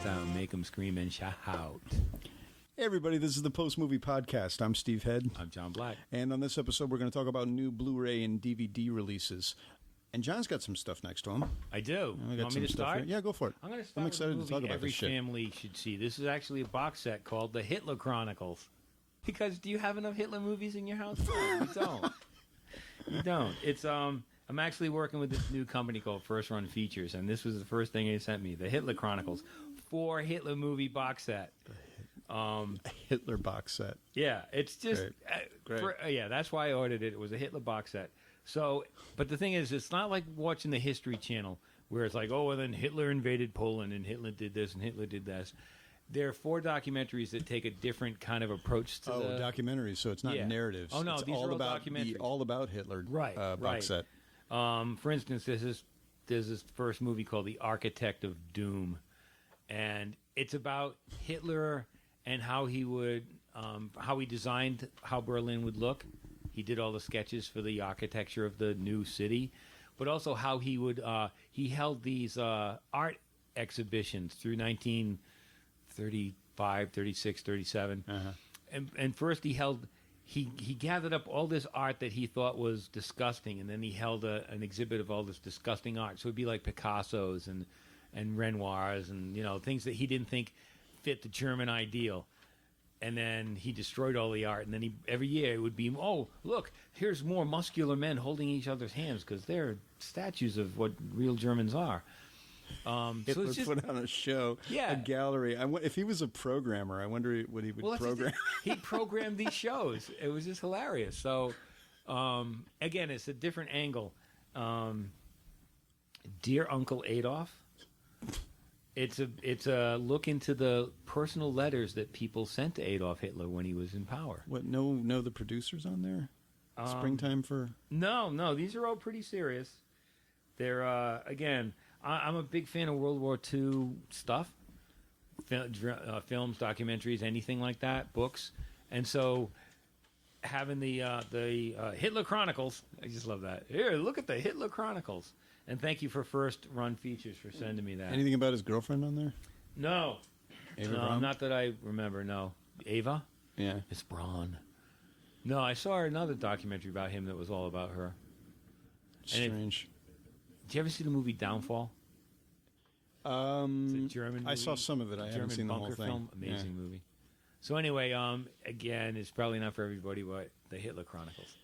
town. Make them scream and shout. Hey everybody, this is the Post Movie Podcast. I'm Steve Head. I'm John Black. And on this episode, we're going to talk about new Blu-ray and DVD releases. And John's got some stuff next to him. I do. I got Want me to stuff start? here. Yeah, go for it. I'm going to start I'm excited with a to talk movie about every this shit. family should see. This is actually a box set called The Hitler Chronicles. Because do you have enough Hitler movies in your house? No, you don't. You don't. It's I'm actually working with this new company called First Run Features, and this was the first thing they sent me, The Hitler Chronicles, 4 Hitler movie box set. A Hitler box set. Yeah, it's just Great. yeah, that's why I ordered it. It was a Hitler box set. So, but the thing is, it's not like watching the History Channel where it's like, oh, and then Hitler invaded Poland and Hitler did this and Hitler did this. There are 4 documentaries that take a different kind of approach to documentaries, so it's not narratives. Oh, no, it's these are all documentaries. All about Hitler box set. For instance, there's this first movie called The Architect of Doom, and it's about Hitler and how he would, how he designed how Berlin would look. He did all the sketches for the architecture of the new city, but also how he would, he held these art exhibitions through 1935, 36, 37. Uh-huh. And first he gathered up all this art that he thought was disgusting, and then he held an exhibit of all this disgusting art. So it'd be like Picasso's and Renoir's and, you know, things that he didn't think fit the German ideal. And then he destroyed all the art, and then every year it would be, oh, look, here's more muscular men holding each other's hands because they're statues of what real Germans are. Hitler put on a show, a gallery. If he was a programmer, I wonder what he would program. He programmed these shows. It was just hilarious. So, again, it's a different angle. Dear Uncle Adolf. It's a look into the personal letters that people sent to Adolf Hitler when he was in power. What? No, the producers on there. Springtime for no. These are all pretty serious. They're again. I'm a big fan of World War II stuff, films, documentaries, anything like that, books, and so having the Hitler Chronicles. I just love that. Here, look at the Hitler Chronicles. And thank you for First Run Features for sending me that. Anything about his girlfriend on there? No. Ava no, Braun? not that I remember, no. Ava? Yeah. It's Braun. No, I saw another documentary about him that was all about her. Strange. Did you ever see the movie Downfall? It's a German movie. I saw some of it. I haven't seen the whole thing. Film. Amazing movie. So anyway, again, it's probably not for everybody, but the Hitler Chronicles.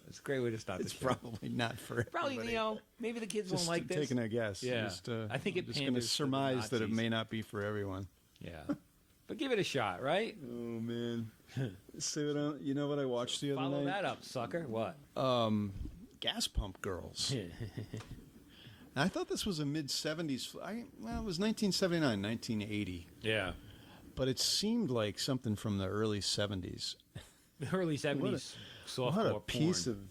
It's a great way to start the show. It's probably not for everybody. Probably, maybe the kids won't like this. Just taking a guess. Yeah. I think I'm just going to surmise that it may not be for everyone. Yeah. But give it a shot, right? Oh, man. So, you know what I watched the other night? Follow that up, sucker. What? Gas Pump Girls. I thought this was a mid-'70s. It was 1979, 1980. Yeah. But it seemed like something from the early 70s. The early 70s softcore What a piece porn. of...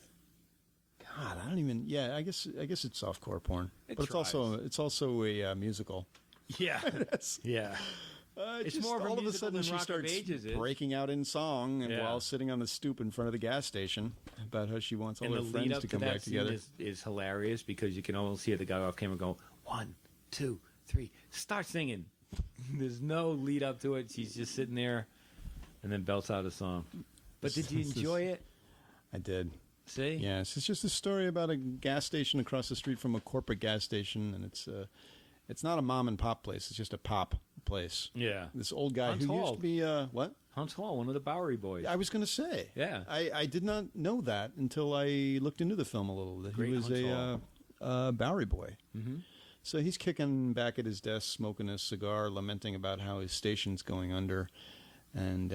God, I don't even... Yeah, I guess it's softcore porn. But tries. it's also a musical. Yeah. Yeah. It's more of a all of a musical sudden than she Rock of starts Ages is. breaking out in song and while sitting on the stoop in front of the gas station about how she wants all her friends to come back together. Is hilarious because you can almost hear the guy off camera go 1, 2, 3, start singing. There's no lead up to it. She's just sitting there and then belts out a song. But did you enjoy it? I did. See? Yes, it's just a story about a gas station across the street from a corporate gas station, and it's not a mom and pop place. It's just a pop place. Yeah. This old guy Hunts who Hall. used to be what? Hunts Hall, one of the Bowery boys. I was going to say. Yeah. I did not know that until I looked into the film a little. That Great he was Hunts a Bowery boy. Mm-hmm. So he's kicking back at his desk, smoking a cigar, lamenting about how his station's going under, and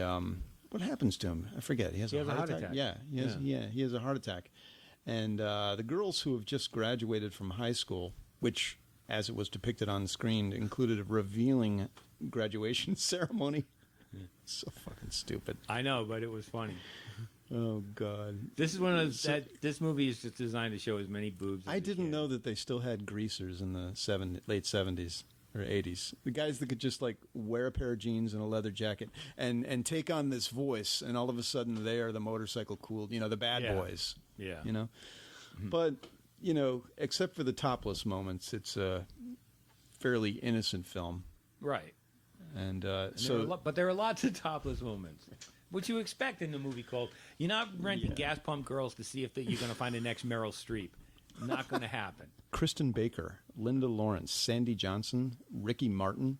what happens to him? I forget. He has a heart attack. Yeah, he has a heart attack. And the girls who have just graduated from high school, which, as it was depicted on the screen, included a revealing graduation ceremony. So fucking stupid. I know, but it was funny. Oh, God. This is one of those, this movie is just designed to show as many boobs as I didn't know that they still had greasers in the late 70s. Or 80s. The guys that could just like wear a pair of jeans and a leather jacket and take on this voice, and all of a sudden they are the motorcycle cool, the bad boys. Yeah. Mm-hmm. But, except for the topless moments, it's a fairly innocent film. Right. And but there are lots of topless moments. What you expect in a movie called... You're not renting gas pump girls to see if you're going to find the next Meryl Streep. Not going to happen. Kristen Baker, Linda Lawrence, Sandy Johnson, Ricky Martin.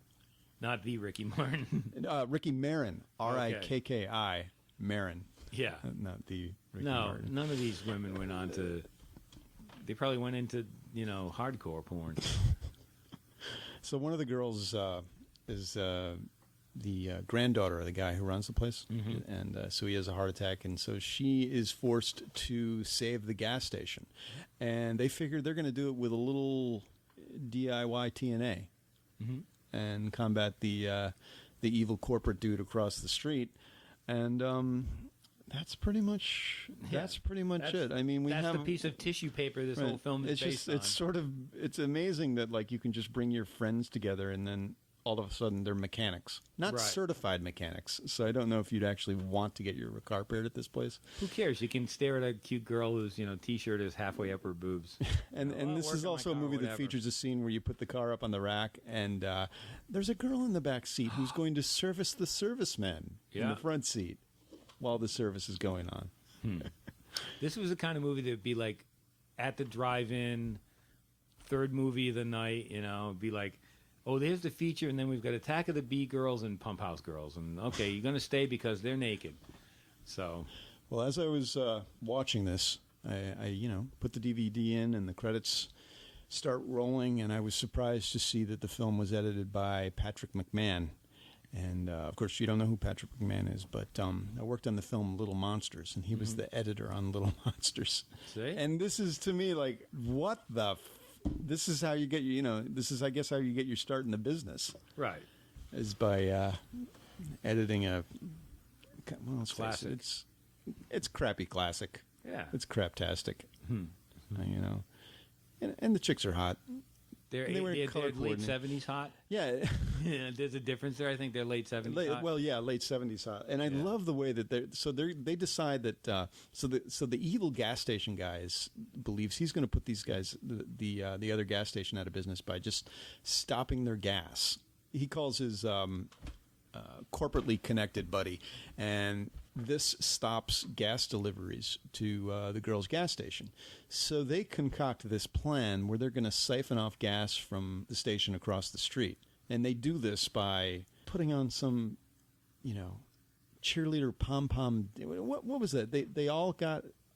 Not the Ricky Martin. Ricky Marin. R-I-K-K-I. Marin. Yeah. Not the Ricky Martin. None of these women went on to... They probably went into, hardcore porn. So one of the girls is the granddaughter of the guy who runs the place. Mm-hmm. And so he has a heart attack. And so she is forced to save the gas station. And they figured they're going to do it with a little DIY TNA. Mm-hmm. And combat the evil corporate dude across the street. And that's pretty much it. I mean, that's the piece of tissue paper this whole film is based on. It's amazing that like you can just bring your friends together and then all of a sudden they're mechanics, not certified mechanics. So I don't know if you'd actually want to get your car repaired at this place. Who cares? You can stare at a cute girl whose T-shirt is halfway up her boobs. and this is also a movie that features a scene where you put the car up on the rack and there's a girl in the back seat who's going to service the serviceman in the front seat while the service is going on. This was the kind of movie that would be like at the drive-in, third movie of the night. Be like, oh, there's the feature, and then we've got Attack of the Bee Girls and Pump House Girls. And, okay, you're going to stay because they're naked. So, well, as I was watching this, I put the DVD in, and the credits start rolling, and I was surprised to see that the film was edited by Patrick McMahon. And, of course, you don't know who Patrick McMahon is, but I worked on the film Little Monsters, and he was the editor on Little Monsters. See? And this is, to me, like, what the this is how you get this is, I guess, how you get your start in the business. Right. Is by editing a... Well, it's classic. It's crappy classic. Yeah. It's craptastic. And the chicks are hot. They're late 70s hot? Yeah. There's a difference there. I think they're late 70s hot. Well, yeah, late 70s hot. And I love the way that they decide that so the evil gas station guy believes he's going to put these guys the other gas station out of business by just stopping their gas. He calls his corporately connected buddy, and this stops gas deliveries to the girls' gas station. So they concoct this plan where they're going to siphon off gas from the station across the street. And they do this by putting on some, cheerleader pom-pom. What was that?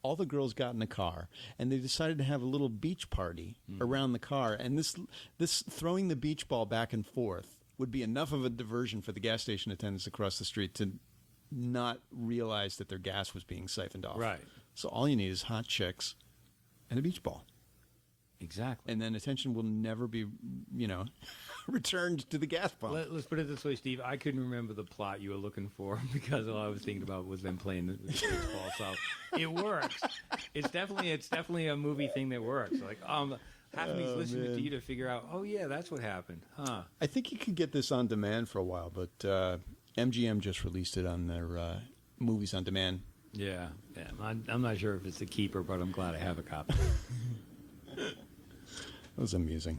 All the girls got in a car, and they decided to have a little beach party around the car. And this throwing the beach ball back and forth would be enough of a diversion for the gas station attendants across the street to not realize that their gas was being siphoned off. Right. So all you need is hot chicks and a beach ball. Exactly. And then attention will never be, returned to the gas pump. Let's put it this way, Steve. I couldn't remember the plot you were looking for because all I was thinking about was them playing the baseball. So it works. It's definitely a movie thing that works. Like, half of me's listening to you to figure out, oh, yeah, that's what happened. Huh. I think you could get this on demand for a while, but MGM just released it on their movies on demand. Yeah. I'm not sure if it's a keeper, but I'm glad I have a copy. That was amusing.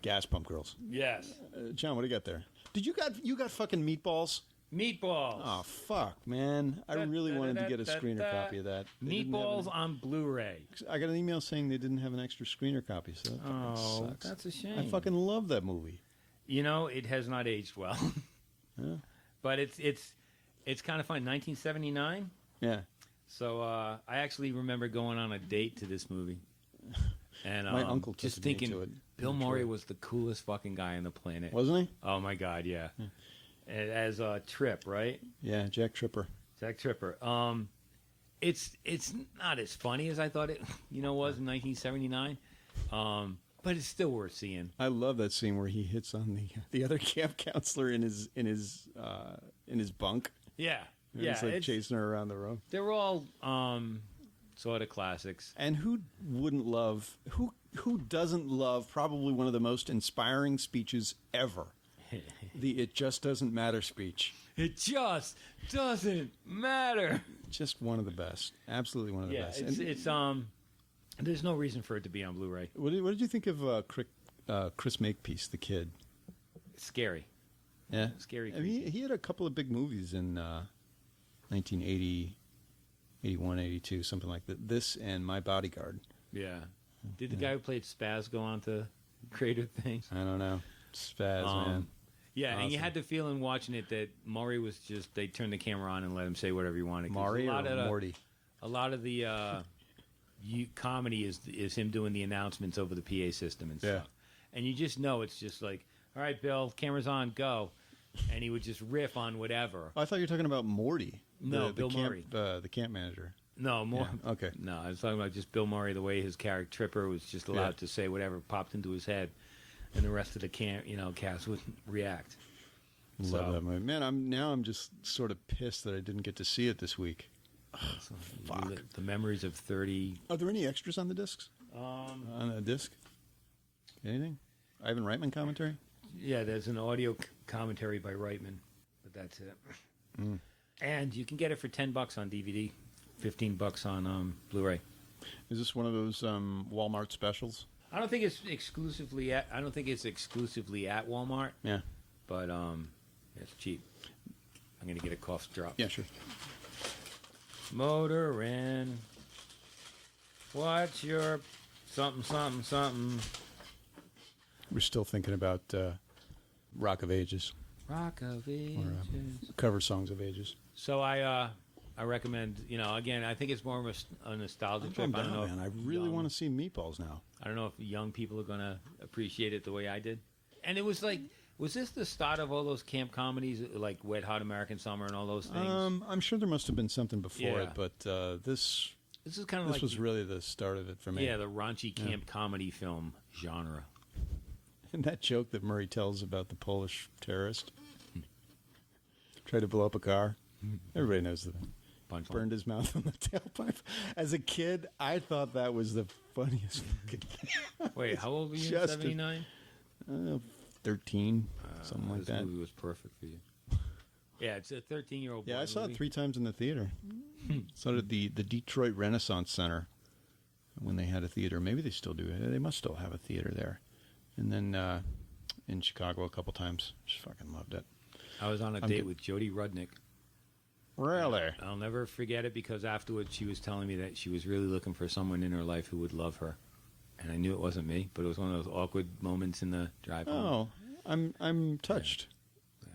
Gas pump girls. Yes. John, what do you got there? You got fucking Meatballs? Meatballs. Oh, fuck, man. I really wanted to get a screener copy of that. Meatballs on Blu-ray. I got an email saying they didn't have an extra screener copy, so that fucking sucks. That's a shame. I fucking love that movie. It has not aged well. Yeah. But it's kind of fun. 1979? Yeah. So I actually remember going on a date to this movie. And my uncle took just me thinking to it. Bill Murray was the coolest fucking guy on the planet. Wasn't he? Oh, my God, yeah. As Trip, right? Yeah, Jack Tripper. Jack Tripper. It's not as funny as I thought it was in 1979. But it's still worth seeing. I love that scene where he hits on the other camp counselor in his bunk. Yeah. And he's like chasing her around the room. They're all sort of classics. And who doesn't love probably one of the most inspiring speeches ever? The "It Just Doesn't Matter" speech. It just doesn't matter. Just one of the best. Absolutely one of the best. It's there's no reason for it to be on Blu-ray. What did you think of Chris Makepeace, the kid? It's scary. Yeah. Scary. I mean, he had a couple of big movies in 1980, 81, 82, something like that. This and My Bodyguard. Yeah. Did the guy who played Spaz go on to greater things? I don't know. Spaz, man. Yeah, Awesome. and you had the feeling watching it that Maury was just, they turned the camera on and let him say whatever he wanted. Maury or Morty? A lot of the comedy is him doing the announcements over the PA system and stuff. And you just know it's just like, all right, Bill, camera's on, go. And he would just riff on whatever. Oh, I thought you were talking about Morty. No, Bill Murray. The camp manager. No, more. Yeah, okay. No, I was talking about just Bill Murray, the way his character Tripper was just allowed to say whatever popped into his head, and the rest of the cast wouldn't react. Love that movie, man. I'm just sort of pissed that I didn't get to see it this week. Fuck. The memories of 30. Are there any extras on the discs? On a disc? Anything? Ivan Reitman commentary? Yeah, there's an audio commentary by Reitman, but that's it. And you can get it for $10 on DVD, $15 on Blu-ray. Is this one of those Walmart specials? I don't think it's exclusively at Walmart. Yeah, but it's cheap. I'm gonna get a cough drop. Yeah, sure. Motorin'. What's your something? We're still thinking about Rock of Ages. Rock of Ages. Or cover songs of ages. So I recommend, again, I think it's more of a nostalgia trip. I don't know. Man, I really want to see Meatballs now. I don't know if young people are going to appreciate it the way I did. And it was like, was this the start of all those camp comedies, like Wet Hot American Summer and all those things? I'm sure there must have been something before it, but this is kind of this was really the start of it for me. Yeah, the raunchy camp comedy film genre. And that joke that Murray tells about the Polish terrorist tried to blow up a car. Everybody knows that. Burned his mouth on the tailpipe. As a kid, I thought that was the funniest fucking thing. Wait, how old were you in 79? 13, something like that. This movie was perfect for you. Yeah, it's a 13-year-old boy. Yeah, I saw it 3 times in the theater. Saw it at the Detroit Renaissance Center when they had a theater. Maybe they still do. They must still have a theater there. And then in Chicago a couple times. Just fucking loved it. I was on a date with Jody Rudnick. Really? I'll never forget it because afterwards she was telling me that she was really looking for someone in her life who would love her. And I knew it wasn't me, but it was one of those awkward moments in the drive home. Oh, I'm touched. Yeah.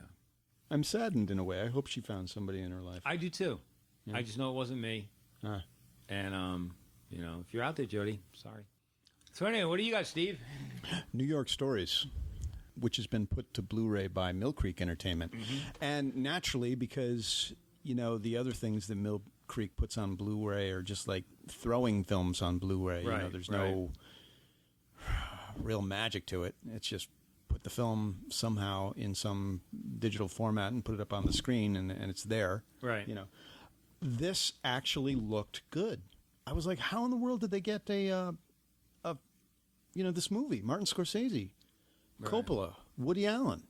I'm saddened in a way. I hope she found somebody in her life. I do too. Yeah. I just know it wasn't me. And, if you're out there, Jody, sorry. So anyway, what do you got, Steve? New York Stories, which has been put to Blu-ray by Mill Creek Entertainment. And naturally, because, the other things that Mill Creek puts on Blu-ray are just like throwing films on Blu-ray. Right, There's no real magic to it. It's just put the film somehow in some digital format and put it up on the screen, and it's there. Right. This actually looked good. I was like, how in the world did they get this movie? Martin Scorsese, Coppola, Woody Allen.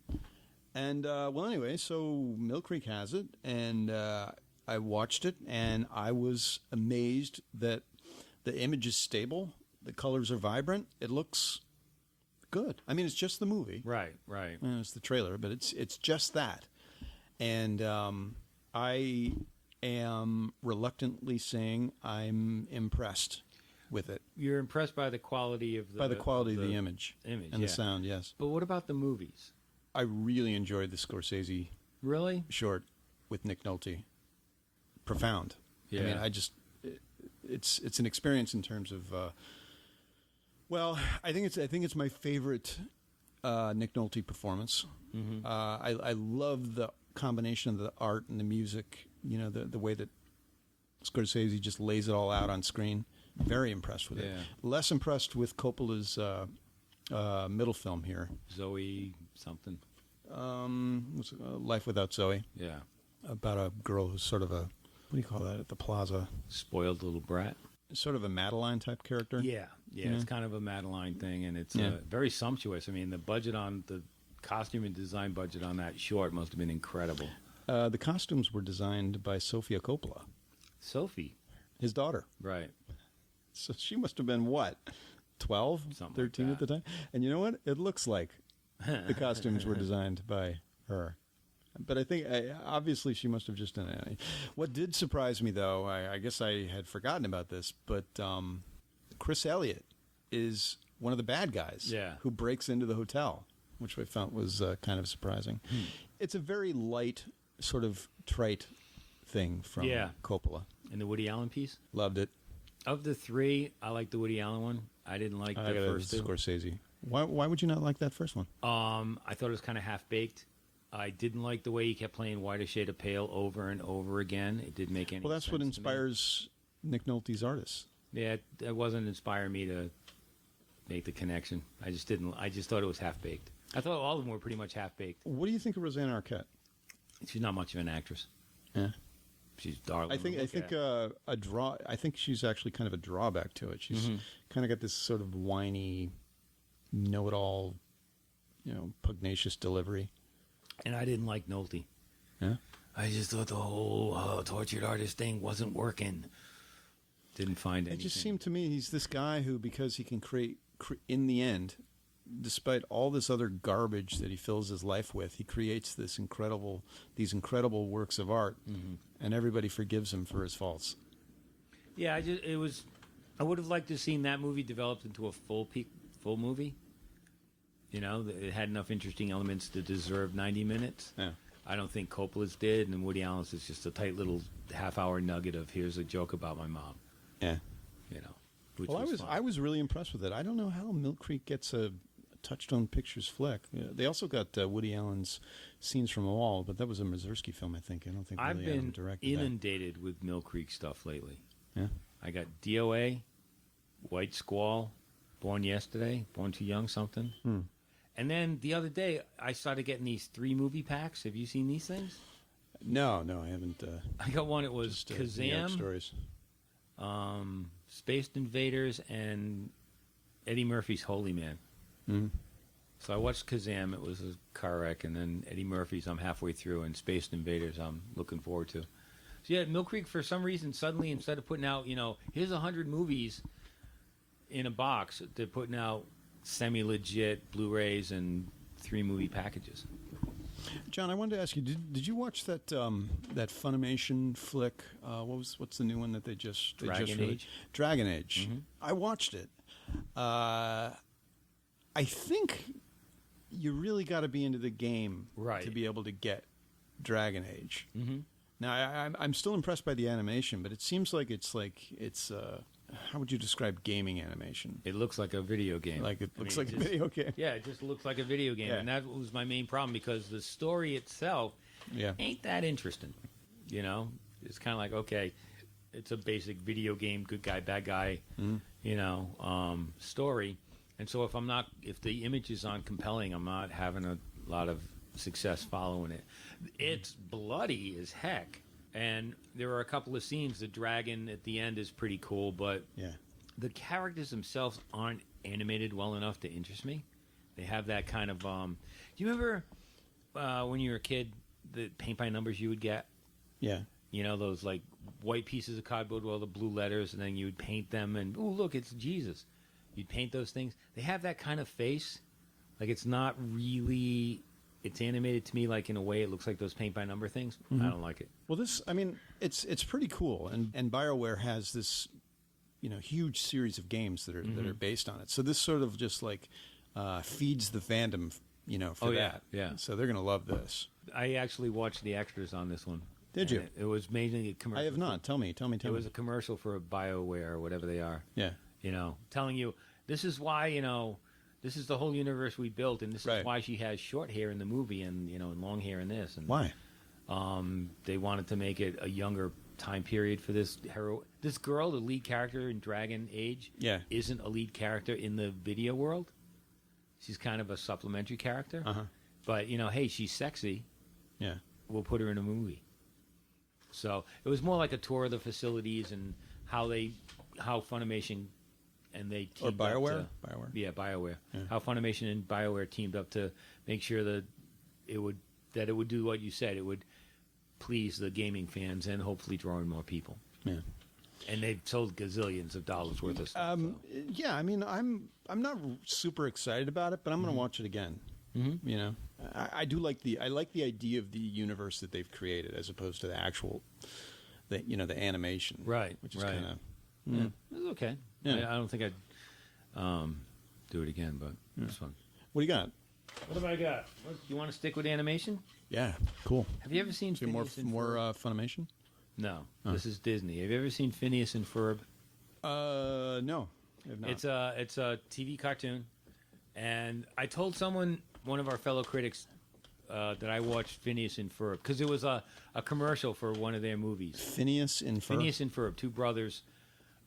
And, anyway, so Mill Creek has it, and I watched it, and I was amazed that the image is stable, the colors are vibrant, it looks good. I mean, it's just the movie. Right. It's the trailer, but it's just that. And I am reluctantly saying I'm impressed with it. You're impressed by the quality of the... By the quality of the image. And the sound, yes. But what about the movies? I really enjoyed the Scorsese short with Nick Nolte. Profound. Yeah. I mean, it's an experience in terms of I think it's my favorite Nick Nolte performance. Mm-hmm. I love the combination of the art and the music, the way that Scorsese just lays it all out on screen. Very impressed with it. Less impressed with Coppola's middle film here. Zoe something. Life Without Zoe. Yeah. About a girl who's sort of what do you call that at the plaza? Spoiled little brat. Sort of a Madeline type character. Yeah. It's kind of a Madeline thing, and it's very sumptuous. I mean, the costume and design budget on that short must have been incredible. The costumes were designed by Sofia Coppola. Sophie? His daughter. Right. So she must have been, 12, 13 at the time? And you know what? It looks like the costumes were designed by her. But I think, obviously, she must have just done it. What did surprise me, though, I guess I had forgotten about this, but Chris Elliott is one of the bad guys who breaks into the hotel, which I found was kind of surprising. It's a very light, sort of trite thing from Coppola. And the Woody Allen piece? Loved it. Of the three, I like the Woody Allen one. I didn't like the first two. Scorsese. Why would you not like that first one? I thought it was kind of half-baked. I didn't like the way he kept playing Whiter Shade of Pale over and over again. It didn't make any sense. Well, that's what inspires Nick Nolte's artists. Yeah, it wasn't inspiring me to make the connection. I just didn't. I just thought it was half-baked. I thought all of them were pretty much half-baked. What do you think of Rosanna Arquette? She's not much of an actress. Yeah. She's darling. I think she's actually kind of a drawback to it. She's kind of got this sort of whiny, know-it-all, pugnacious delivery. And I didn't like Nolte. Yeah? I just thought the whole tortured artist thing wasn't working. Didn't find anything. It just seemed to me he's this guy who, because he can create in the end, despite all this other garbage that he fills his life with, he creates these incredible works of art, and everybody forgives him for his faults. Yeah, I would have liked to have seen that movie developed into a full movie. It had enough interesting elements to deserve 90 minutes. Yeah. I don't think Coppola's did, and Woody Allen's is just a tight little half-hour nugget of here's a joke about my mom. Yeah. Well, I was really impressed with it. I don't know how Mill Creek gets a Touchstone Pictures flick. They also got Woody Allen's Scenes from a Wall, but that was a Mazursky film, I think. I don't think I've Woody Allen been directed inundated with Mill Creek stuff lately. Yeah. I got DOA, White Squall, Born Yesterday, Born Too Young, something. And then the other day, I started getting these 3 movie packs. Have you seen these things? No, I haven't. I got one. It was Kazam, stories. Space Invaders, and Eddie Murphy's Holy Man. So I watched Kazam. It was a car wreck, and then Eddie Murphy's I'm halfway through, and Space Invaders I'm looking forward to. So yeah, Mill Creek, for some reason, suddenly, instead of putting out, here's 100 movies in a box, they're putting out semi-legit Blu-rays and 3 movie packages. John, I wanted to ask you: Did you watch that Funimation flick? What's the new one that they just Dragon Age? Dragon Age. I watched it. I think you really got to be into the game to be able to get Dragon Age. Now, I'm still impressed by the animation, but it seems like it's how would you describe gaming animation? It looks like a video game. A video game. Yeah, it just looks like a video game. And that was my main problem, because the story itself ain't that interesting. It's kind of like, okay, it's a basic video game, good guy, bad guy, story. And so if the images aren't compelling, I'm not having a lot of success following it. It's bloody as heck. And there are a couple of scenes. The dragon at the end is pretty cool, but the characters themselves aren't animated well enough to interest me. They have that kind of... do you remember when you were a kid, the paint by numbers you would get? Yeah. Those like white pieces of cardboard with all the blue letters, and then you would paint them, and, oh, look, it's Jesus. You'd paint those things. They have that kind of face. Like, it's not really... It's animated to me like in a way it looks like those paint by number things. I don't like it. Well, it's pretty cool, and BioWare has this, huge series of games that are based on it. So this sort of just like feeds the fandom, for that. Yeah. So they're gonna love this. I actually watched the extras on this one. Did you? It was mainly a commercial. I have not. Tell me. It was a commercial for a BioWare or whatever they are. Yeah. Telling you this is why this is the whole universe we built, and this is why she has short hair in the movie and and long hair in this. And why? They wanted to make it a younger time period for this hero. This girl, the lead character in Dragon Age, isn't a lead character in the video world. She's kind of a supplementary character. But hey, she's sexy. Yeah, we'll put her in a movie. So it was more like a tour of the facilities and how Funimation. And they teamed BioWare? BioWare. Yeah, BioWare. Yeah. How Funimation and BioWare teamed up to make sure that it would do what you said. It would please the gaming fans and hopefully draw in more people. Yeah. And they've sold gazillions of dollars worth of stuff. Yeah, I'm not super excited about it, but I'm going to watch it again. I do like the idea of the universe that they've created as opposed to the actual, the animation. Right. Which is right. kind of. Yeah. It's okay. Yeah. I don't think I'd do it again, but it's fun. What do you got? What have I got? You want to stick with animation? Yeah, cool. Have you ever seen So more Phineas and Ferb? Funimation? No, this is Disney. Have you ever seen Phineas and Ferb? No, I have not. It's a TV cartoon, and I told one of our fellow critics, that I watched Phineas and Ferb because it was a commercial for one of their movies. Phineas and Ferb. Phineas and Ferb, two brothers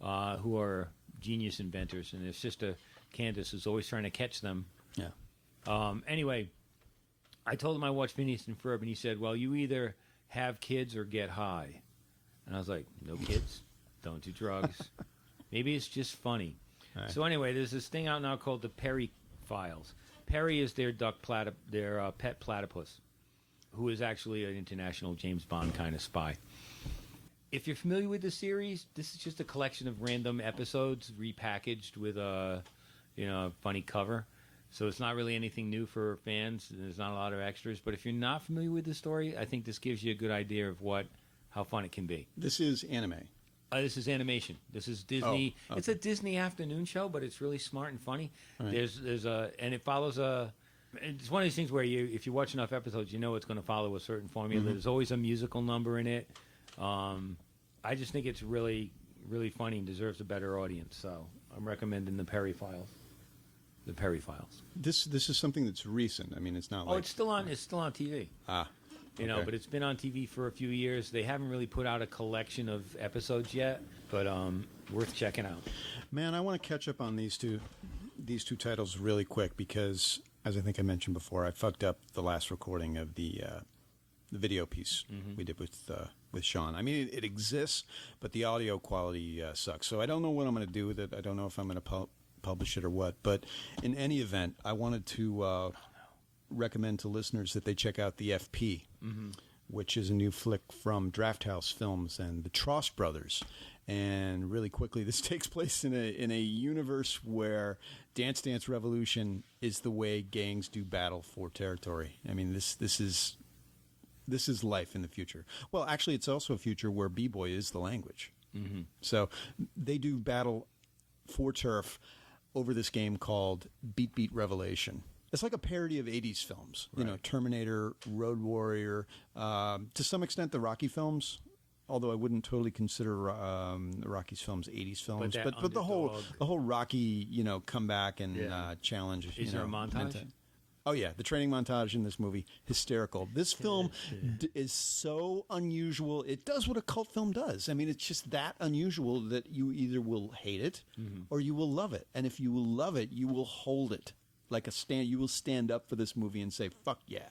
who are genius inventors, and their sister Candace is always trying to catch them. Yeah. Anyway, I told him I watched Phineas and Ferb, and he said, "Well, you either have kids or get high." And I was like, "No kids, don't do drugs. Maybe it's just funny." Right. So anyway, there's this thing out now called the Perry Files. Perry is their pet platypus, who is actually an international James Bond kind of spy. If you're familiar with the series, this is just a collection of random episodes repackaged with a funny cover. So it's not really anything new for fans. There's not a lot of extras. But if you're not familiar with the story, I think this gives you a good idea of how fun it can be. This is anime. This is animation. This is Disney. Oh, okay. It's a Disney afternoon show, but it's really smart and funny. Right. And it follows it's one of these things where if you watch enough episodes, you know it's going to follow a certain formula. Mm-hmm. There's always a musical number in it. I just think it's really, really funny and deserves a better audience. So I'm recommending the Perry Files. The Perry Files. This is something that's recent. I mean, it's not like... It's still on TV. Okay. But it's been on TV for a few years. They haven't really put out a collection of episodes yet, but worth checking out. Man, I want to catch up on these two titles really quick because, as I think I mentioned before, I fucked up the last recording of the video piece we did with Sean. I mean, it exists, but the audio quality sucks. So I don't know what I'm going to do with it. I don't know if I'm going to publish it or what. But in any event, I wanted to recommend to listeners that they check out the FP, which is a new flick from Drafthouse Films and the Trost Brothers. And really quickly, this takes place in a universe where Dance Dance Revolution is the way gangs do battle for territory. I mean, this is life in the future. Well, actually, it's also a future where b-boy is the language. So they do battle for turf over this game called Beat Beat Revelation. It's like a parody of 80s films, right. Terminator, Road Warrior, to some extent the Rocky films, although I wouldn't totally consider Rocky's films 80s films. But the whole Rocky, comeback and challenge. Is there a montage? Oh, yeah, the training montage in this movie, hysterical. This film is so unusual. It does what a cult film does. I mean, it's just that unusual that you either will hate it or you will love it. And if you will love it, you will hold it like a stand. You will stand up for this movie and say, fuck yeah.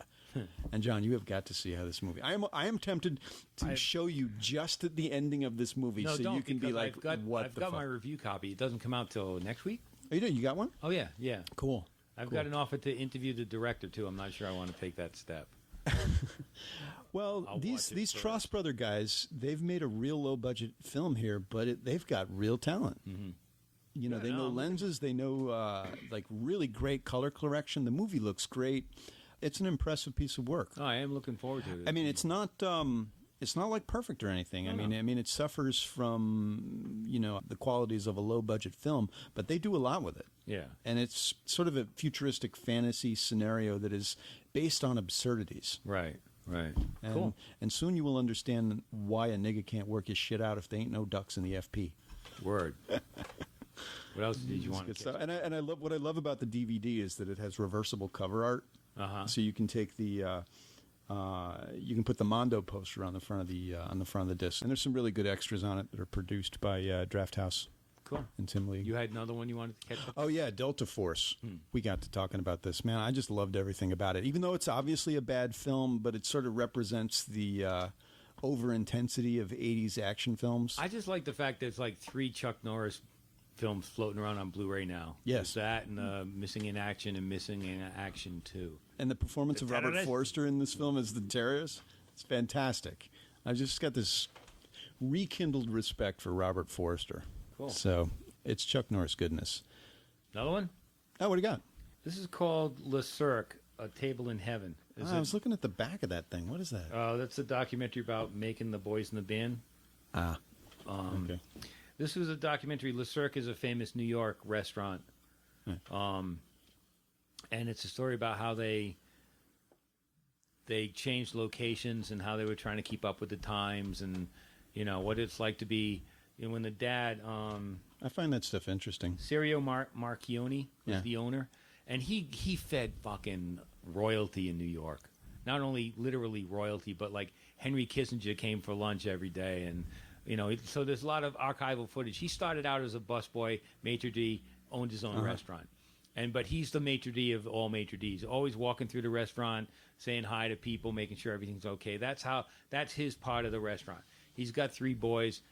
And, John, you have got to see how this movie... I am tempted to show you just at the ending of this movie you can be like, I've got my review copy. It doesn't come out till next week. Oh, you do? You got one? Oh, yeah. Cool. I've got an offer to interview the director, too. I'm not sure I want to take that step. Well, these Trost Brother guys, they've made a real low-budget film here, but they've got real talent. They know lenses. They know, really great color correction. The movie looks great. It's an impressive piece of work. Oh, I am looking forward to it. I mean, it's not like perfect or anything. I mean, it suffers from, the qualities of a low-budget film, but they do a lot with it. Yeah. And it's sort of a futuristic fantasy scenario that is based on absurdities. Right. And, cool. And soon you will understand why a nigga can't work his shit out if there ain't no ducks in the FP. Word. What else did you want to get? And I love what I love about the DVD is that it has reversible cover art. So you can take the you can put the Mondo poster on the front of the disc, and there's some really good extras on it that are produced by Drafthouse. Cool. And Tim Lee. You had another one you wanted to catch up? Oh yeah, Delta Force. We got to talking about this. Man, I just loved everything about it. Even though it's obviously a bad film, but it sort of represents the over-intensity of 80s action films. I just like the fact that it's like 3 Chuck Norris films floating around on Blu-ray now. Yes. There's that and Missing in Action and Missing in Action 2. And the performance of Robert Forster in this film as the terrorist, it's fantastic. I've just got this rekindled respect for Robert Forster. Cool. So it's Chuck Norris goodness. Another one? Oh, what do you got? This is called Le Cirque. A Table in Heaven. I was looking at the back of that thing. What is that? That's a documentary about making the boys in the band. Okay. This was a documentary. Le Cirque is a famous New York restaurant. And it's a story about how they changed locations and how they were trying to keep up with the times, and what it's like to be when the dad I find that stuff interesting. Sergio Marchioni was the owner, and he fed fucking royalty in New York. Not only literally royalty, but like Henry Kissinger came for lunch every day, and so there's a lot of archival footage. He started out as a busboy, maitre d', owned his own restaurant. But he's the maitre d' of all maitre d's, always walking through the restaurant, saying hi to people, making sure everything's okay. That's his part of the restaurant. He's got 3 boys.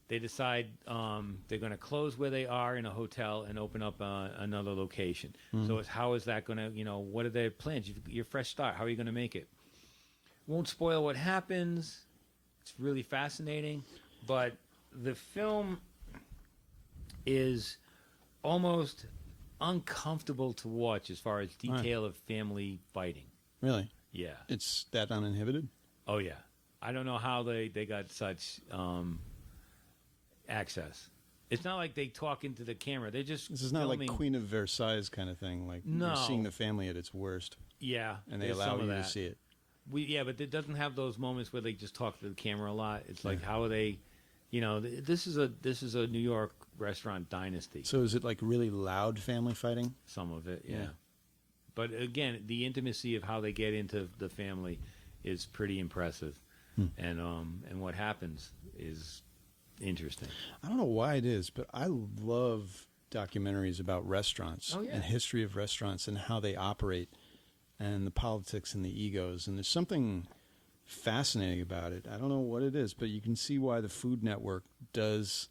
They decide they're going to close where they are in a hotel and open up another location. So how is that going to, what are their plans? You're fresh start. How are you going to make it? Won't spoil what happens. It's really fascinating. But the film is almost uncomfortable to watch as far as detail of family fighting. Really? Yeah. It's that uninhibited? Oh, yeah. I don't know how they got such access. It's not like they talk into the camera. They're just This is not like Queen of Versailles kind of thing. Like you're seeing the family at its worst. Yeah. And they allow you to see it. But it doesn't have those moments where they just talk to the camera a lot. It's like, how are they... this is a New York restaurant dynasty. So is it like really loud family fighting? Some of it, yeah. But again, the intimacy of how they get into the family is pretty impressive, and what happens is interesting. I don't know why it is, but I love documentaries about restaurants and history of restaurants and how they operate, and the politics and the egos. And there's something fascinating about it. I don't know what it is, but you can see why the Food Network does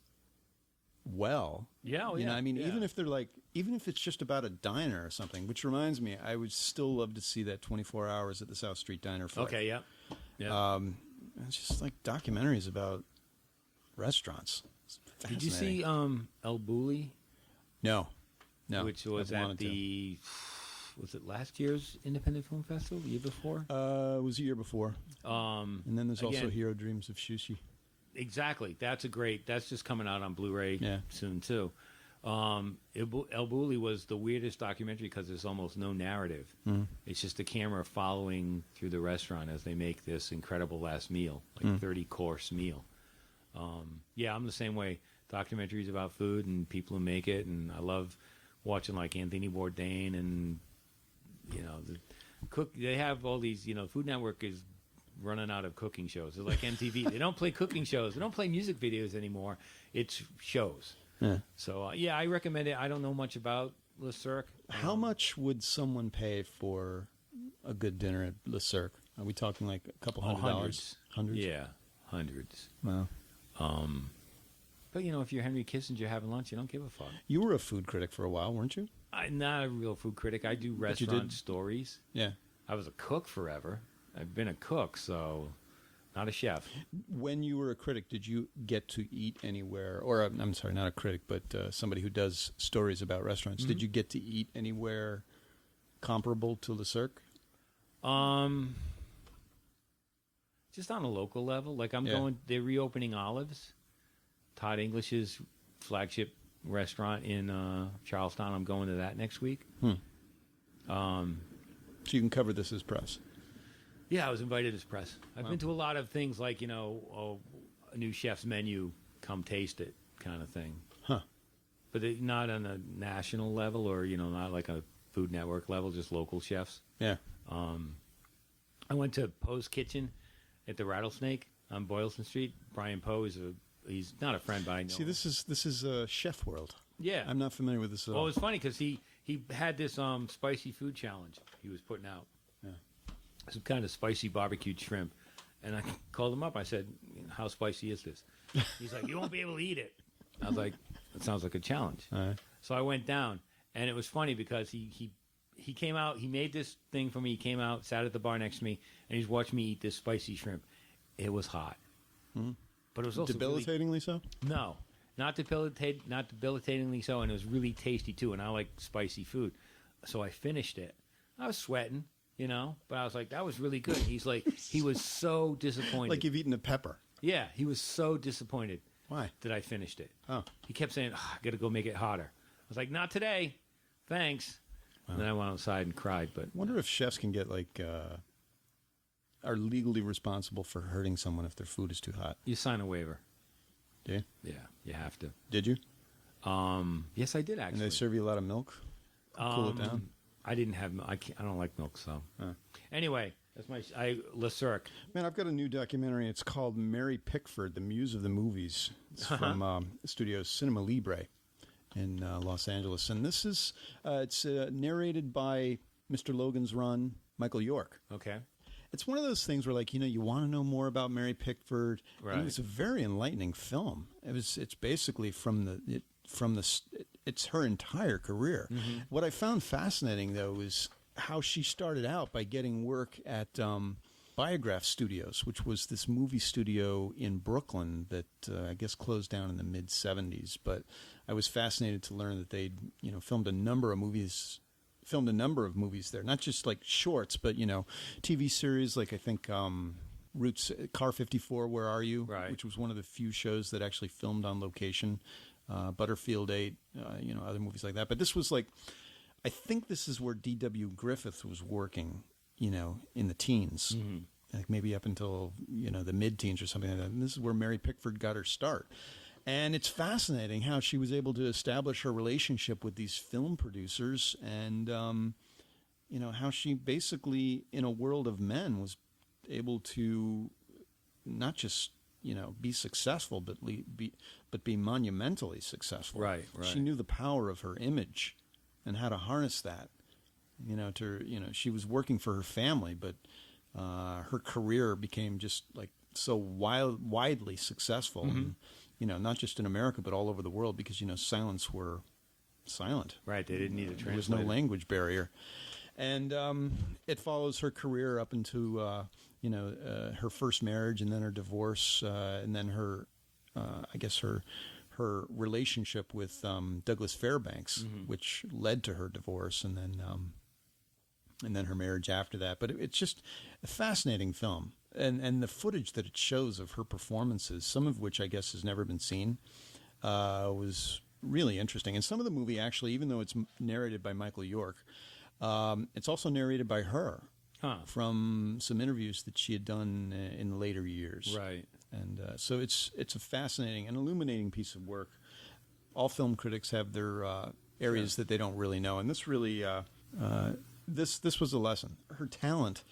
well. Even if they're even if it's just about a diner or something, which reminds me, I would still love to see that 24 Hours at the South Street Diner fight. Okay, yeah. It's just like documentaries about restaurants. Did you see El Bulli? No. Which was at the... Was it last year's Independent Film Festival? The year before? It was the year before. And then there's also again, Hero Dreams of Sushi. Exactly. That's just coming out on Blu-ray soon, too. El Bulli was the weirdest documentary because there's almost no narrative. It's just the camera following through the restaurant as they make this incredible last meal, like 30-course meal. I'm the same way. Documentaries about food and people who make it, and I love watching like Anthony Bourdain and they have all these, Food Network is running out of cooking shows. They're like MTV. They don't play cooking shows. They don't play music videos anymore. It's shows. Yeah. So, I recommend it. I don't know much about Le Cirque. How much would someone pay for a good dinner at Le Cirque? Are we talking like a couple $100? Hundreds? Yeah, hundreds. Wow. But, if you're Henry Kissinger having lunch, you don't give a fuck. You were a food critic for a while, weren't you? I'm not a real food critic. I do restaurant stories. Yeah. I was a cook forever. I've been a cook, so not a chef. When you were a critic, did you get to eat anywhere? Or, I'm sorry, not a critic, but somebody who does stories about restaurants. Did you get to eat anywhere comparable to Le Cirque? Just on a local level. Like they're reopening Olives. Todd English's flagship restaurant in Charlestown. I'm going to that next week. So you can cover this as press. Yeah, I was invited as press. I've been to a lot of things like, a new chef's menu, come taste it kind of thing. Huh. But not on a national level or, not like a Food Network level, just local chefs. Yeah. I went to Poe's Kitchen at the Rattlesnake on Boylston Street. Brian Poe he's not a friend, but I know. See, this is chef world. Yeah. I'm not familiar with this at all. Well, it's funny because he had this spicy food challenge he was putting out. Yeah. Some kind of spicy barbecued shrimp. And I called him up. I said, how spicy is this? He's like, you won't be able to eat it. I was like, that sounds like a challenge. All right. So I went down. And it was funny because he came out. He made this thing for me. He came out, sat at the bar next to me, and he's watching me eat this spicy shrimp. It was hot. But it was also debilitatingly so? No, not debilitatingly so, and it was really tasty too. And I like spicy food, so I finished it. I was sweating, you know. But I was like, that was really good. He's like, he was so disappointed. Like you've eaten a pepper. Yeah, he was so disappointed. Why? That I finished it. Oh. He kept saying, I got to go make it hotter. I was like, not today. Thanks. Wow. And then I went outside and cried. But I wonder if chefs can get are legally responsible for hurting someone if their food is too hot. You sign a waiver. Do you? Yeah, you have to. Did you? Yes, I did actually. And they serve you a lot of milk? Cool it down? I didn't have milk. I don't like milk, so. Anyway, that's Le Cirque. Man, I've got a new documentary. It's called Mary Pickford, The Muse of the Movies. It's from Studio Cinema Libre in Los Angeles. And this is, it's narrated by Mr. Logan's Run, Michael York. Okay. It's one of those things where, like, you know, you want to know more about Mary Pickford. Right. And it was a very enlightening film. It's basically it's her entire career. Mm-hmm. What I found fascinating, though, is how she started out by getting work at Biograph Studios, which was this movie studio in Brooklyn that I guess closed down in the mid-'70s. But I was fascinated to learn that they'd, you know, filmed a number of movies there, not just like shorts, but, you know, TV series like I think Roots, Car 54, Where Are You? Right. Which was one of the few shows that actually filmed on location. Butterfield 8, you know, other movies like that. But this was like, I think this is where D.W. Griffith was working, you know, in the teens, like maybe up until, you know, the mid-teens or something like that. And this is where Mary Pickford got her start. And it's fascinating how she was able to establish her relationship with these film producers and, you know, how she basically, in a world of men, was able to not just, you know, be successful, but be monumentally successful. Right. She knew the power of her image and how to harness that. You know, she was working for her family, but her career became just like so widely successful. Mm-hmm. And, you know, not just in America, but all over the world, because, you know, silent. Right, they didn't need a translator. There was no language barrier. And it follows her career up into, you know, her first marriage and then her divorce and then her, I guess, her relationship with Douglas Fairbanks, which led to her divorce and then her marriage after that. But it's just a fascinating film. And the footage that it shows of her performances, some of which I guess has never been seen, was really interesting. And some of the movie, actually, even though it's narrated by Michael York, it's also narrated by her from some interviews that she had done in the later years. Right. And so it's a fascinating and illuminating piece of work. All film critics have their areas that they don't really know. And this really, this was a lesson. Her talent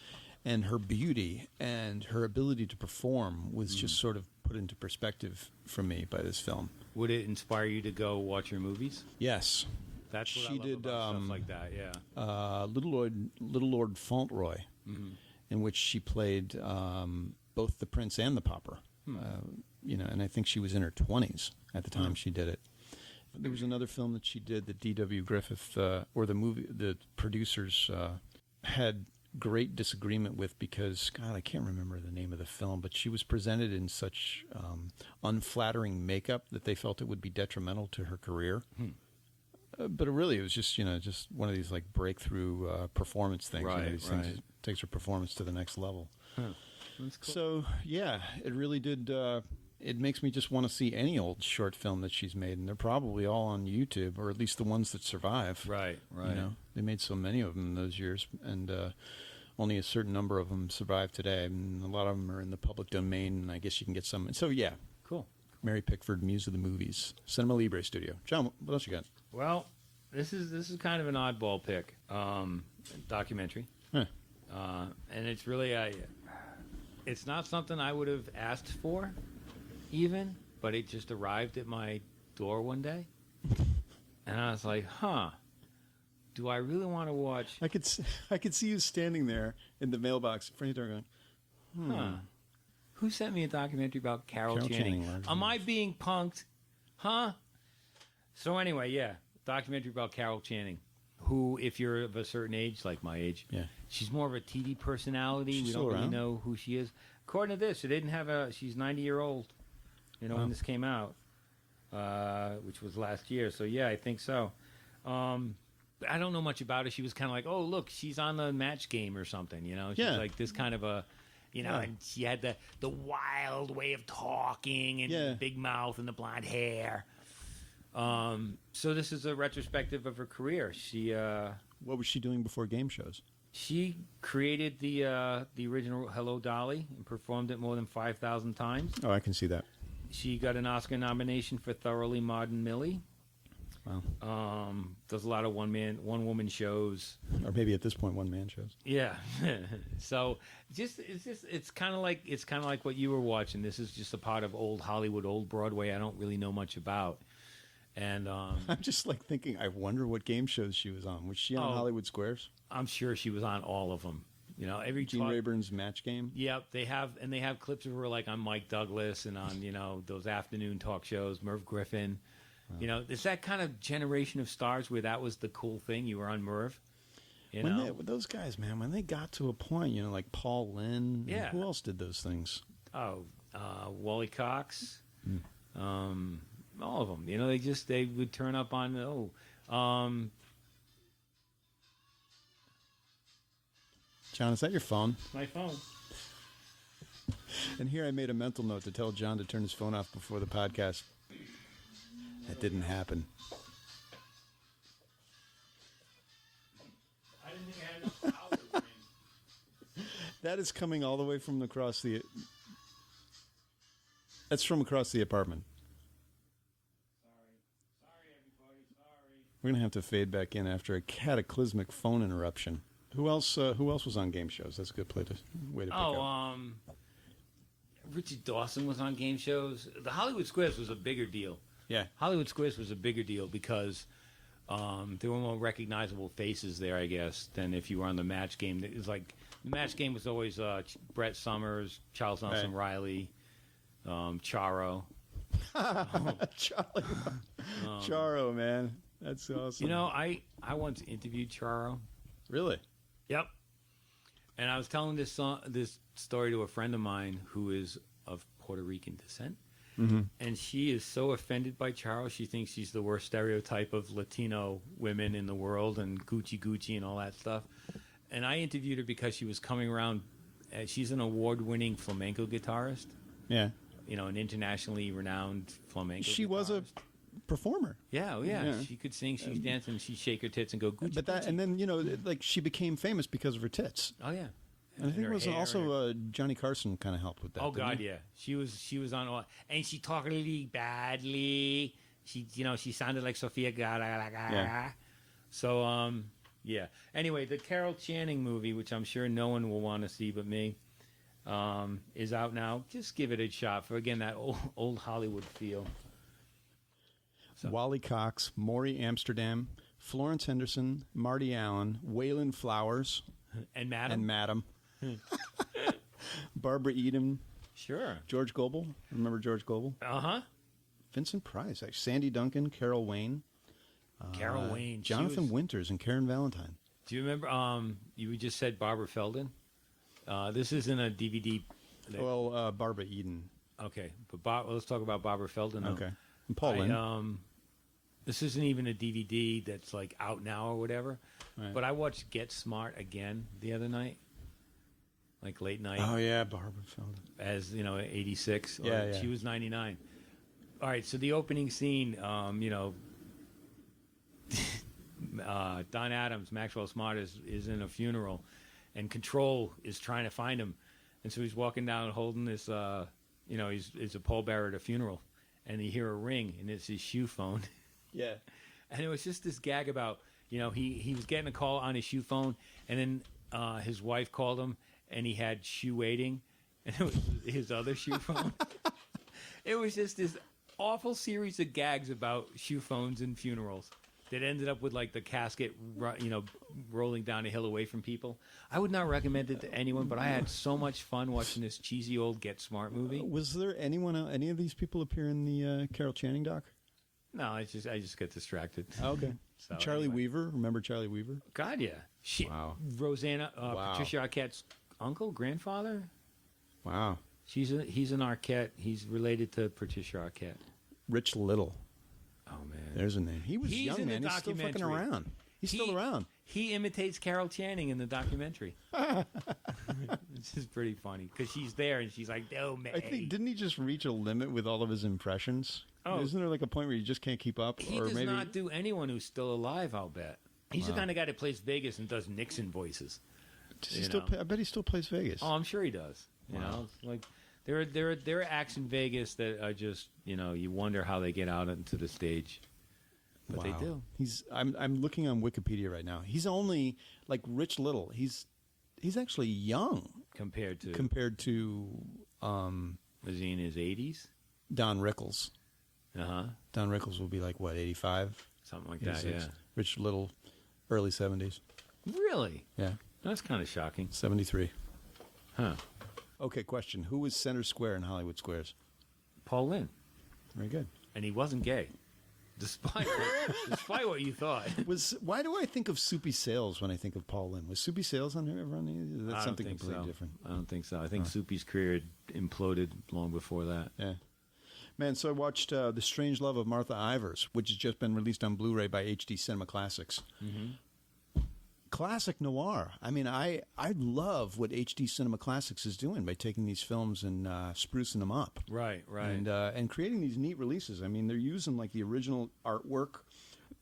and her beauty and her ability to perform was just sort of put into perspective for me by this film. Would it inspire you to go watch your movies? Yes. That's what I love about stuff like that, yeah. Little Lord Fauntleroy, in which she played both the prince and the pauper. You know, and I think she was in her 20s at the time she did it. There was another film that she did that D.W. Griffith, or the producers had great disagreement with because, God, I can't remember the name of the film, but she was presented in such unflattering makeup that they felt it would be detrimental to her career. But it was just, you know, just one of these like breakthrough performance things. Right, you know, these things that takes her performance to the next level. That's cool. So, yeah, it really did. It makes me just want to see any old short film that she's made, and they're probably all on YouTube, or at least the ones that survive. Right. You know, they made so many of them in those years, and only a certain number of them survive today. And a lot of them are in the public domain, and I guess you can get some. So, yeah. Cool. Mary Pickford, Muse of the Movies, Cinema Libre Studio. John, what else you got? Well, this is kind of an oddball pick, documentary, and it's really it's not something I would have asked for, even, but it just arrived at my door one day, and I was like, do I really want to watch? I could see you standing there in the mailbox in front of your door going, Who sent me a documentary about Carol Channing? Am I being punked? So anyway, yeah, documentary about Carol Channing, who, if you're of a certain age, like my age, she's more of a TV personality. We don't really know who she is. According to this, she's 90-year-old, you know, when this came out, which was last year. So, yeah, I think so. I don't know much about her. She was kind of like, oh, look, she's on the Match Game or something, you know? She's like this kind of a, you know, and she had the wild way of talking and the big mouth and the blonde hair. So this is a retrospective of her career. She what was she doing before game shows? She created the original Hello Dolly and performed it more than 5,000 times. Oh, I can see that. She got an Oscar nomination for Thoroughly Modern Millie. Wow. Does a lot of one-woman shows, or maybe at this point one-man shows. Yeah. So it's kind of like what you were watching. This is just a part of old Hollywood, old Broadway. I don't really know much about. And I'm just like thinking, I wonder what game shows she was on. Was she on Hollywood Squares? I'm sure she was on all of them. You know, every Gene Rayburn's Match Game. Yep, they have clips of her like on Mike Douglas and on those afternoon talk shows, Merv Griffin. Wow. You know, it's that kind of generation of stars where that was the cool thing. You were on Merv. Those guys, man, when they got to a point, like Paul Lynde. Yeah. Who else did those things? Oh, Wally Cox. All of them. They would turn up on John, is that your phone? My phone. And here I made a mental note to tell John to turn his phone off before the podcast. That didn't happen. I didn't think I had enough power to ring. That is coming all the way from across the... That's from across the apartment. Sorry, everybody. Sorry. We're going to have to fade back in after a cataclysmic phone interruption. Who else was on game shows? That's a good way to pick up. Richard Dawson was on game shows. The Hollywood Squares was a bigger deal. Yeah. Hollywood Squares was a bigger deal because there were more recognizable faces there, I guess, than if you were on the Match Game. It was like the Match Game was always Brett Summers, Charles Nelson Riley, Charo. Charlie. Charo, man. That's awesome. I once interviewed Charo. Really? Yep. And I was telling this story to a friend of mine who is of Puerto Rican descent. Mm-hmm. And she is so offended by Charo. She thinks she's the worst stereotype of Latino women in the world and Gucci and all that stuff. And I interviewed her because she was coming around. She's an award-winning flamenco guitarist. Yeah. An internationally renowned flamenco She guitarist. was a performer. Yeah. She could sing, she could dance, and she'd shake her tits and go Gucci. But that, Gucci. and then she became famous because of her tits. Oh yeah. And I think it was also Johnny Carson kind of helped with that. Oh God, yeah. She was on all, and she talked really badly. She sounded like Sofia Gala. Yeah. So yeah. Anyway, the Carol Channing movie, which I'm sure no one will want to see but me, is out now. Just give it a shot for that old Hollywood feel. So. Wally Cox, Maury Amsterdam, Florence Henderson, Marty Allen, Waylon Flowers, and Madam. Barbara Eden. Sure. George Gobel. Remember George Gobel? Uh-huh. Vincent Price. Sandy Duncan, Carol Wayne. Carol Wayne. Jonathan Winters and Karen Valentine. Do you remember, you just said Barbara Feldon? This isn't a DVD. Barbara Eden. Okay. But let's talk about Barbara Feldon. Okay. And Paul Lynde. This isn't even a DVD that's like out now or whatever. Right. But I watched Get Smart again the other night. Like late night. Oh, yeah, Barbara Feldon. As, 86. Yeah. She was 99. All right, so the opening scene, Don Adams, Maxwell Smart, is in a funeral, and Control is trying to find him. And so he's walking down holding this, he's a pallbearer at a funeral. And you hear a ring, and it's his shoe phone. Yeah. And it was just this gag about, he was getting a call on his shoe phone, and then his wife called him, and he had shoe waiting, and it was his other shoe phone. It was just this awful series of gags about shoe phones and funerals that ended up with, like, the casket, rolling down a hill away from people. I would not recommend it to anyone, but I had so much fun watching this cheesy old Get Smart movie. Was there any of these people appear in the Carol Channing doc? No, I just get distracted. Okay. So, Charlie Weaver. Remember Charlie Weaver? God, yeah. Wow. Rosanna, Patricia Arquette's grandfather. Wow. He's an Arquette. He's related to Patricia Arquette. Rich Little. Oh man, there's a name. He's young, man. He's still fucking around. He's still around. He imitates Carol Channing in the documentary. This is pretty funny because she's there and she's like, "No, man." I think didn't he just reach a limit with all of his impressions? Oh, isn't there like a point where you just can't keep up? He does not do anyone who's still alive. I'll bet he's the kind of guy that plays Vegas and does Nixon voices. Does he still? I bet he still plays Vegas. Oh, I'm sure he does. You know, like there are acts in Vegas that are just you wonder how they get out into the stage. But they do. I'm looking on Wikipedia right now. He's only like Rich Little. He's actually young compared to was he in his 80s? Don Rickles. Uh-huh. Don Rickles will be like what, 85? Something like that, yeah. Rich Little, early 70s. Really? Yeah. That's kind of shocking. 73. Huh. Okay, question. Who was center square in Hollywood Squares? Paul Lynde. Very good. And he wasn't gay. Despite what you thought. Why do I think of Soupy Sales when I think of Paul Lynde? Was Soupy Sales on here ever on any? That's something completely different. I don't think so. I think Soupy's career had imploded long before that. Yeah. Man, so I watched The Strange Love of Martha Ivers, which has just been released on Blu-ray by HD Cinema Classics. Mm-hmm. Classic noir. I mean, I love what HD Cinema Classics is doing by taking these films and sprucing them up. Right. And creating these neat releases. I mean, they're using like the original artwork,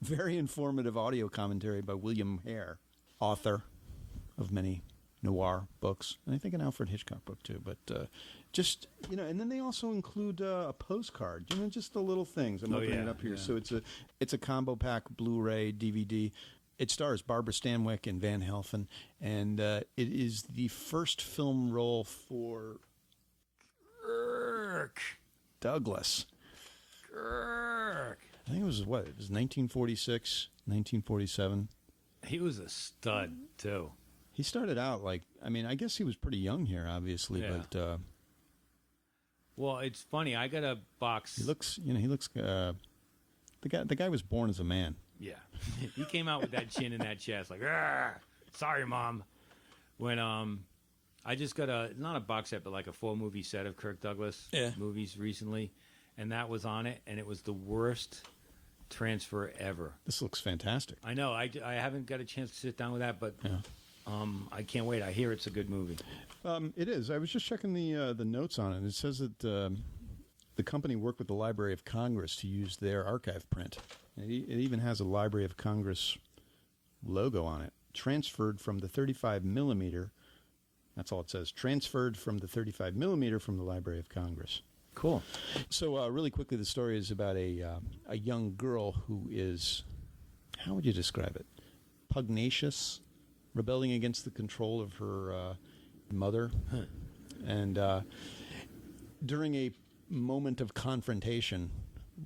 very informative audio commentary by William Hare, author of many noir books, and I think an Alfred Hitchcock book too. But just and then they also include a postcard. Just the little things. I'm opening it up here. Yeah. So it's a combo pack Blu-ray DVD. It stars Barbara Stanwyck and Van Helfen, and it is the first film role for Kirk Douglas. Kirk. I think it was 1946, 1947. He was a stud too. He started out I guess he was pretty young here, obviously, but. Well, it's funny. I got a box. He looks. The guy was born as a man. Yeah, he came out with that chin and that chest, like, sorry, Mom. When I just got not a box set, but like a 4-movie set of Kirk Douglas movies recently, and that was on it, and it was the worst transfer ever. This looks fantastic. I know. I haven't got a chance to sit down with that, but I can't wait. I hear it's a good movie. It is. I was just checking the notes on it. It says that the company worked with the Library of Congress to use their archive print. It even has a Library of Congress logo on it. Transferred from the 35 millimeter. That's all it says. Transferred from the 35 millimeter from the Library of Congress. Cool. So really quickly, the story is about a young girl who is, how would you describe it? Pugnacious, rebelling against the control of her mother. Huh. And during a moment of confrontation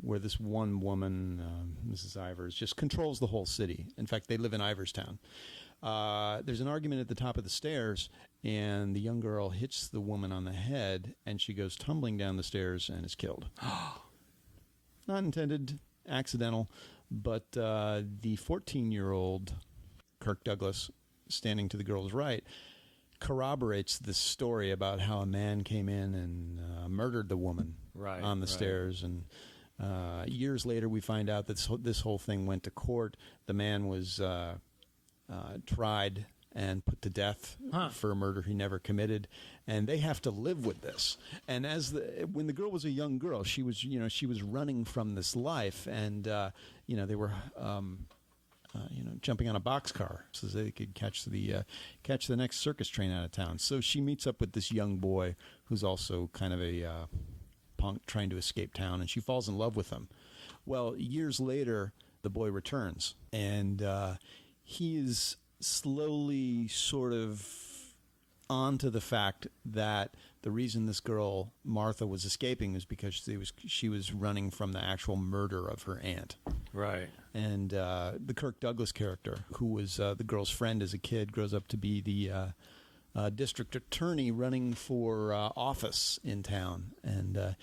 where this one woman, Mrs. Ivers, just controls the whole city. In fact, they live in Iverstown. There's an argument at the top of the stairs, and the young girl hits the woman on the head, and she goes tumbling down the stairs and is killed. Not intended, accidental, but the 14-year-old Kirk Douglas, standing to the girl's right, corroborates this story about how a man came in and murdered the woman on the stairs. And years later, we find out that this whole thing went to court. The man was tried and put to death for a murder he never committed, and they have to live with this. And when the girl was a young girl, she was running from this life, and they were jumping on a boxcar so they could catch the next circus train out of town. So she meets up with this young boy who's also kind of a punk trying to escape town, and she falls in love with him. Well, years later, the boy returns, and he is slowly sort of onto the fact that the reason this girl, Martha, was escaping is because she was running from the actual murder of her aunt. Right. And the Kirk Douglas character, who was the girl's friend as a kid, grows up to be the district attorney running for office in town. And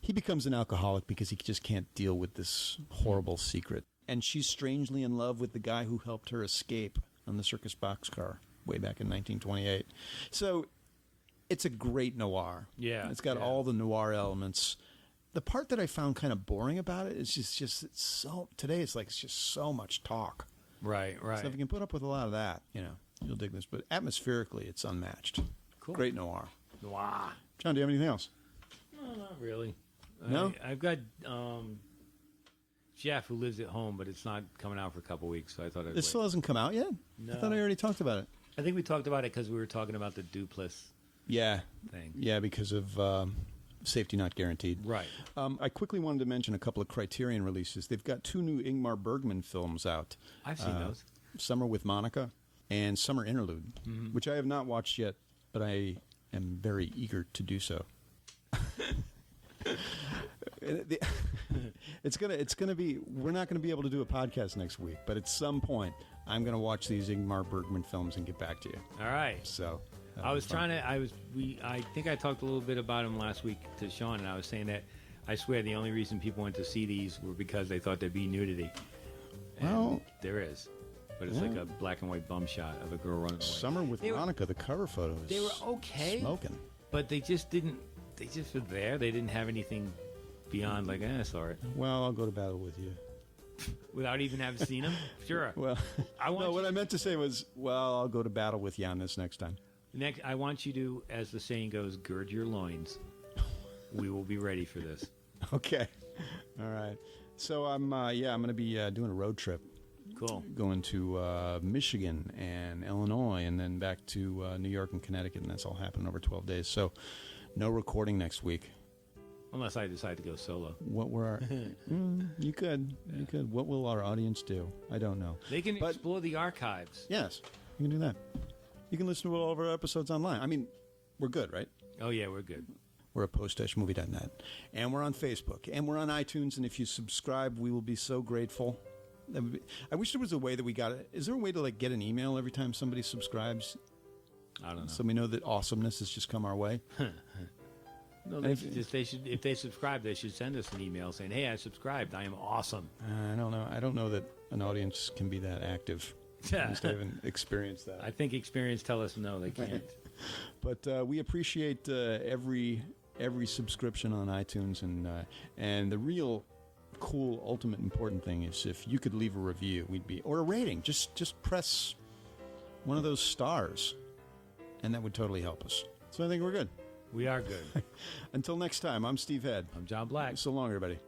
he becomes an alcoholic because he just can't deal with this horrible secret. And she's strangely in love with the guy who helped her escape on the circus boxcar way back in 1928. So it's a great noir. Yeah. It's got all the noir elements. The part that I found kind of boring about it is just it's so today it's just so much talk. Right. So if you can put up with a lot of that, you'll dig this. But atmospherically, it's unmatched. Cool. Great noir. Noir. John, do you have anything else? No, not really. No? I've got Jeff, who lives at home, but it's not coming out for a couple weeks, so I thought I'd It still hasn't come out yet? No. I thought I already talked about it. I think we talked about it because we were talking about the Duplass thing. Yeah, because of safety not guaranteed. Right. I quickly wanted to mention a couple of Criterion releases. They've got 2 new Ingmar Bergman films out. I've seen those. Summer with Monica and Summer Interlude, which I have not watched yet, but I am very eager to do so. It's gonna be. We're not gonna be able to do a podcast next week, but at some point, I'm gonna watch these Ingmar Bergman films and get back to you. All right. So I think I talked a little bit about them last week to Sean, and I was saying that I swear the only reason people went to see these were because they thought there'd be nudity. And well, there is, but it's like a black and white bum shot of a girl running away. Summer with Monica, the cover photos. They were okay, smoking, but they just didn't. They just were there. They didn't have anything beyond like, I saw it. Well, I'll go to battle with you. Without even having seen them? Sure. Well, what I meant to say was, well, I'll go to battle with you on this next time. Next, I want you to, as the saying goes, gird your loins. We will be ready for this. Okay. All right. So I'm going to be doing a road trip. Cool. Going to Michigan and Illinois and then back to New York and Connecticut, and that's all happening over 12 days. So no recording next week. Unless I decide to go solo. What were our... You could. You could. What will our audience do? I don't know. They can explore the archives. Yes, you can do that. You can listen to all of our episodes online. I mean, we're good, right? Oh, yeah, we're good. We're at post-movie.net. And we're on Facebook. And we're on iTunes. And if you subscribe, we will be so grateful. I wish there was a way that we got it. Is there a way to get an email every time somebody subscribes? I don't know. So we know that awesomeness has just come our way? No, if they subscribe, they should send us an email saying, "Hey, I subscribed. I am awesome." I don't know. I don't know that an audience can be that active. At least I haven't experienced that. I think experience tell us no, they can't. But we appreciate every subscription on iTunes, and the real cool, ultimate important thing is if you could leave a review, or a rating. Just press one of those stars, and that would totally help us. So I think we're good. We are good. Until next time, I'm Steve Head. I'm John Black. So long, everybody.